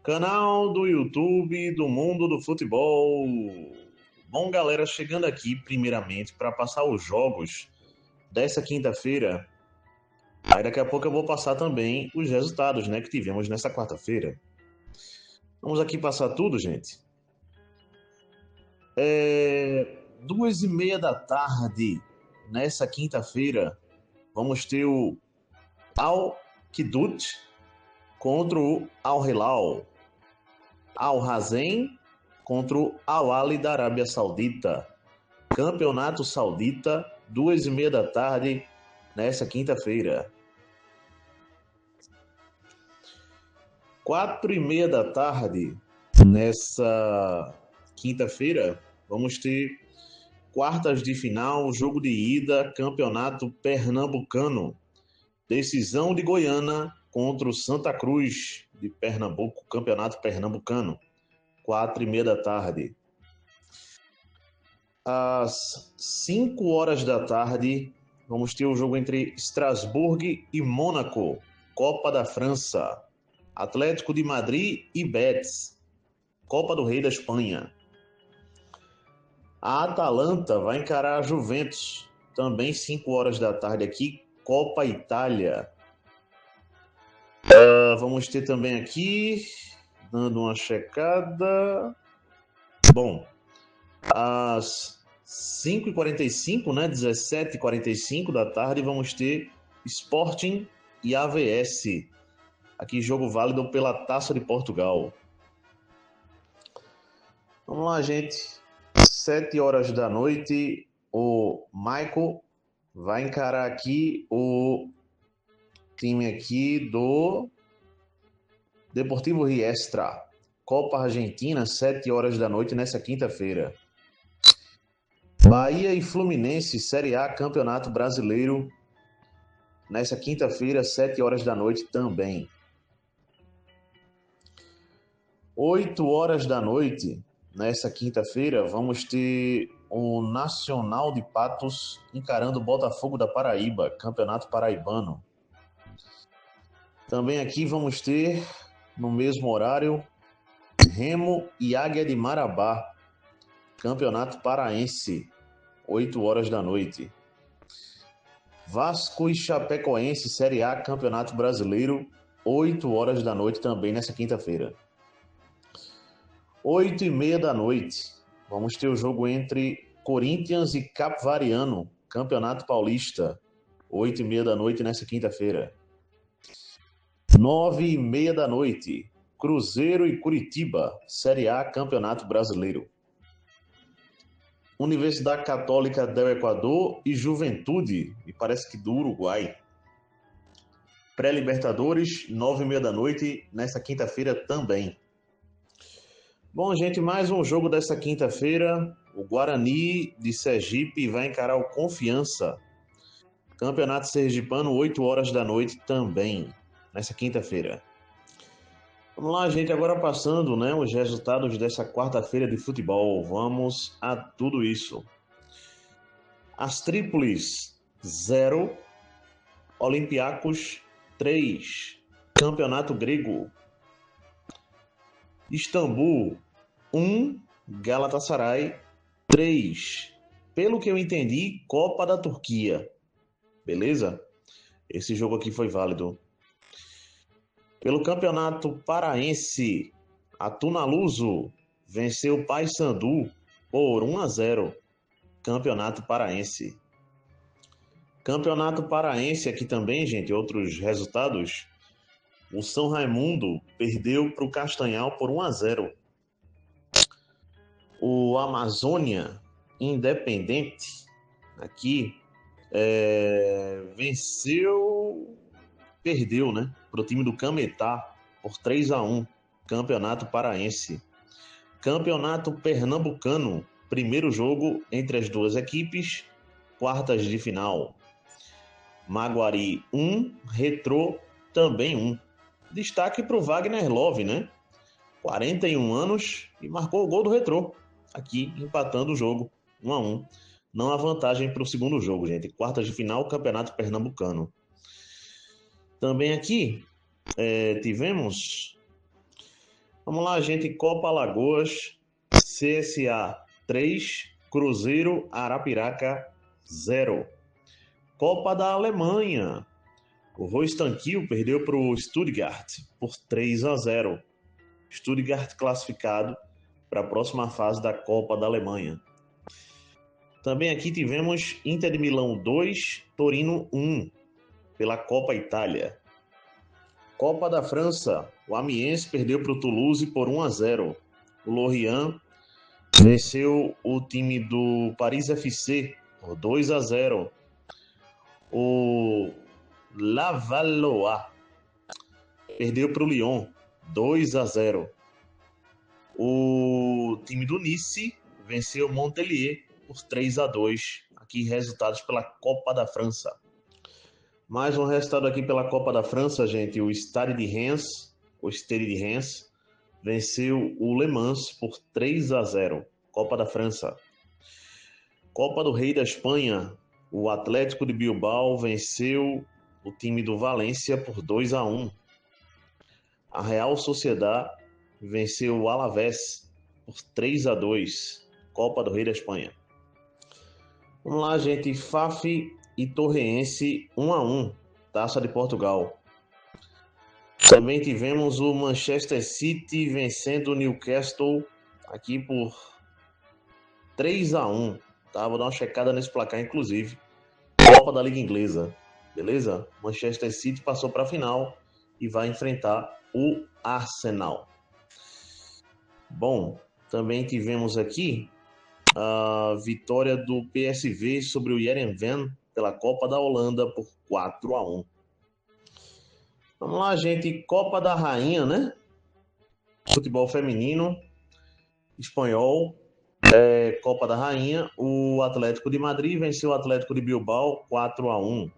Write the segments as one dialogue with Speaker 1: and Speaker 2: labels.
Speaker 1: Canal do YouTube do Mundo do Futebol. Bom, galera, chegando aqui primeiramente para passar os jogos dessa quinta-feira. Aí daqui a pouco eu vou passar também os resultados, né, que tivemos nessa quarta-feira. Vamos aqui passar tudo, gente. 2h30 da tarde, nessa quinta-feira, vamos ter o Al-Qidut contra o Al-Hilal. Al-Hazen contra o Al-Ahly da Arábia Saudita. Campeonato Saudita, 2h30 da tarde, nessa quinta-feira. 4h30 da tarde, nessa quinta-feira, vamos ter quartas de final, jogo de ida, Campeonato Pernambucano. Decisão de Goiânia contra o Santa Cruz de Pernambuco, Campeonato Pernambucano. 4h30 da tarde. Às 5h da tarde, vamos ter o jogo entre Strasbourg e Mônaco, Copa da França. Atlético de Madrid e Betis, Copa do Rei da Espanha. A Atalanta vai encarar a Juventus, também 5h da tarde aqui, Copa Itália. Vamos ter também aqui, dando uma checada. Bom, às 5h45, né, 17h45 da tarde, vamos ter Sporting e AVS. Aqui, jogo válido pela Taça de Portugal. Vamos lá, gente. 7h da noite, o Michael vai encarar aqui o time aqui do Deportivo Riestra. Copa Argentina, 7h da noite, nessa quinta-feira. Bahia e Fluminense, Série A, Campeonato Brasileiro, nessa quinta-feira, 7h da noite também. 8h da noite, nessa quinta-feira, vamos ter o Nacional de Patos encarando o Botafogo da Paraíba, Campeonato Paraibano. Também aqui vamos ter, no mesmo horário, Remo e Águia de Marabá, Campeonato Paraense, 8h da noite. Vasco e Chapecoense, Série A, Campeonato Brasileiro, 8h da noite também nessa quinta-feira. 8h30 da noite, vamos ter o jogo entre Corinthians e Capivariano, Campeonato Paulista, 8h30 da noite nessa quinta-feira. 9h30 da noite, Cruzeiro e Curitiba, Série A, Campeonato Brasileiro. Universidade Católica do Equador e Juventude, me parece que do Uruguai. Pré-Libertadores, 9h30 da noite, nessa quinta-feira também. Bom, gente, mais um jogo dessa quinta-feira. O Guarani de Sergipe vai encarar o Confiança. Campeonato Sergipano, 8h da noite também, nessa quinta-feira. Vamos lá, gente, agora passando, né, os resultados dessa quarta-feira de futebol. Vamos a tudo isso. As Trípolis, 0. Olympiacos, 3. Campeonato Grego. Istambul, 1. Galatasaray, 3. Pelo que eu entendi, Copa da Turquia. Beleza? Esse jogo aqui foi válido. Pelo Campeonato Paraense, a Tunaluso venceu o Paysandu por 1-0. Campeonato Paraense. Campeonato Paraense aqui também, gente, outros resultados. O São Raimundo perdeu para o Castanhal por 1-0. O Amazônia Independente aqui perdeu, né, para o time do Cametá por 3-1. Campeonato Paraense. Campeonato Pernambucano, primeiro jogo entre as duas equipes, quartas de final. Maguari 1, Retrô também 1. Destaque para o Wagner Love, né? 41 anos e marcou o gol do Retrô, aqui empatando o jogo, 1-1. Não há vantagem para o segundo jogo, gente. Quartas de final, Campeonato Pernambucano. Também aqui tivemos Vamos lá, gente. Copa Alagoas, CSA 3, Cruzeiro Arapiraca 0. Copa da Alemanha. O Holstein Kiel perdeu para o Stuttgart por 3-0. Stuttgart classificado para a próxima fase da Copa da Alemanha. Também aqui tivemos Inter de Milão 2, Torino 1, pela Copa Itália. Copa da França, o Amiens perdeu para o Toulouse por 1-0. O Lorient venceu o time do Paris FC por 2-0. O Levallois perdeu para o Lyon 2-0. O time do Nice venceu o Montpellier por 3-2. Aqui resultados pela Copa da França. Mais um resultado aqui pela Copa da França, gente. O Stade de Reims venceu o Le Mans por 3-0. Copa da França. Copa do Rei da Espanha. O Atlético de Bilbao venceu o time do Valência por 2-1. A Real Sociedad venceu o Alavés por 3-2. Copa do Rei da Espanha. Vamos lá, gente. FAF e Torreense 1-1. Taça de Portugal. Também tivemos o Manchester City vencendo o Newcastle aqui por 3-1. Tá? Vou dar uma checada nesse placar, inclusive. Copa da Liga Inglesa. Beleza? Manchester City passou para a final e vai enfrentar o Arsenal. Bom, também tivemos aqui a vitória do PSV sobre o Heerenveen pela Copa da Holanda por 4-1. Vamos lá, gente. Copa da Rainha, né? Futebol feminino, espanhol, Copa da Rainha. O Atlético de Madrid venceu o Atlético de Bilbao 4-1.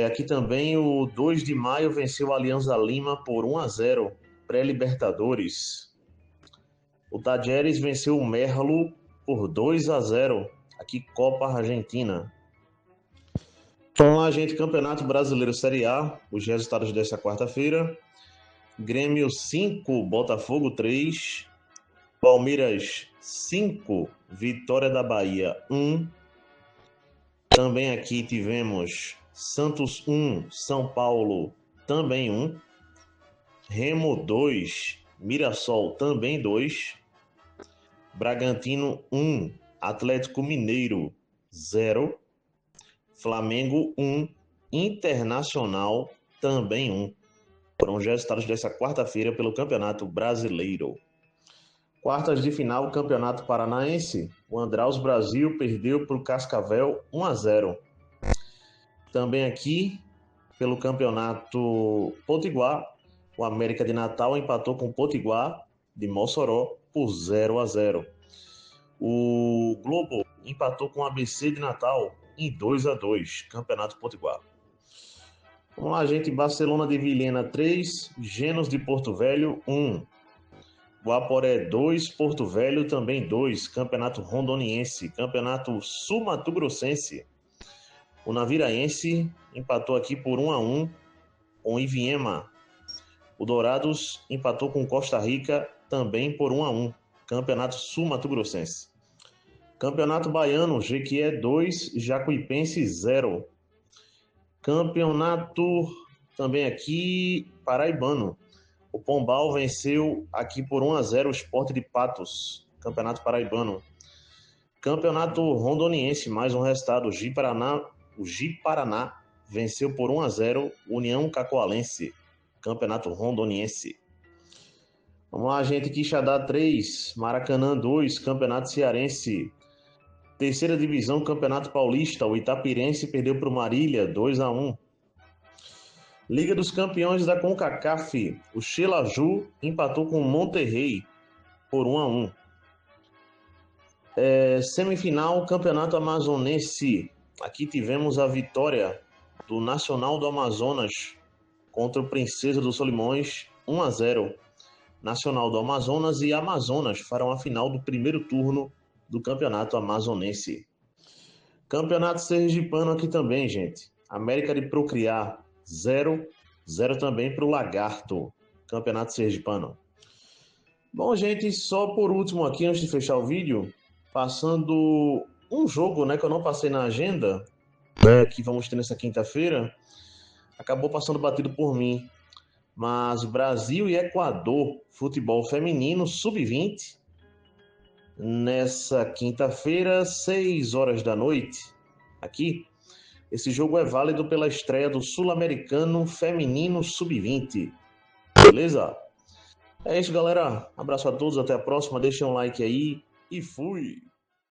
Speaker 1: Aqui também o 2 de maio venceu o Alianza Lima por 1-0, pré-Libertadores. O Tajeres venceu o Merlo por 2-0, aqui Copa Argentina. Vamos lá, gente, Campeonato Brasileiro Série A, os resultados desta quarta-feira. Grêmio 5, Botafogo 3, Palmeiras 5, Vitória da Bahia 1. Também aqui tivemos Santos 1, São Paulo também 1. Remo 2, Mirassol também 2. Bragantino 1, Atlético Mineiro 0. Flamengo 1, Internacional também 1. Foram os resultados dessa quarta-feira pelo Campeonato Brasileiro. Quartas de final, Campeonato Paranaense. O Andraus Brasil perdeu para o Cascavel 1-0. Também aqui, pelo Campeonato Potiguar, o América de Natal empatou com o Potiguar de Mossoró por 0-0. O Globo empatou com o ABC de Natal em 2-2, Campeonato Potiguar. Vamos lá, gente. Barcelona de Vilhena 3, Genos de Porto Velho 1. Guaporé 2, Porto Velho também 2, Campeonato Rondoniense. Campeonato Sul-Mato-Grossense. O Naviraense empatou aqui por 1-1 com o Iviema. O Dourados empatou com Costa Rica também por 1-1, Campeonato Sul-Mato-Grossense. Campeonato Baiano, Jequié 2, Jacuipense 0. Campeonato também aqui paraibano. O Pombal venceu aqui por 1-0 o Sport de Patos, Campeonato Paraibano. Campeonato Rondoniense, mais um resultado. O Ji-Paraná venceu por 1-0 União Cacoalense, Campeonato Rondoniense. Vamos lá, gente. Quixadá 3, Maracanã 2, Campeonato Cearense. Terceira divisão, Campeonato Paulista. O Itapirense perdeu para o Marília 2-1. Liga dos Campeões da CONCACAF. O Xelaju empatou com o Monterrey por 1-1. Semifinal, Campeonato Amazonense. Aqui tivemos a vitória do Nacional do Amazonas contra o Princesa dos Solimões 1-0. Nacional do Amazonas e Amazonas farão a final do primeiro turno do Campeonato Amazonense. Campeonato Sergipano aqui também, gente. América de Procriar 0 também para o Lagarto. Campeonato Sergipano. Bom, gente, só por último aqui, antes de fechar o vídeo, passando um jogo, né, que eu não passei na agenda, né, que vamos ter nessa quinta-feira, acabou passando batido por mim. Mas Brasil e Equador, futebol feminino, sub-20, nessa quinta-feira, 6 horas da noite, aqui. Esse jogo é válido pela estreia do Sul-Americano Feminino Sub-20. Beleza? É isso, galera. Abraço a todos, até a próxima. Deixem um like aí e fui!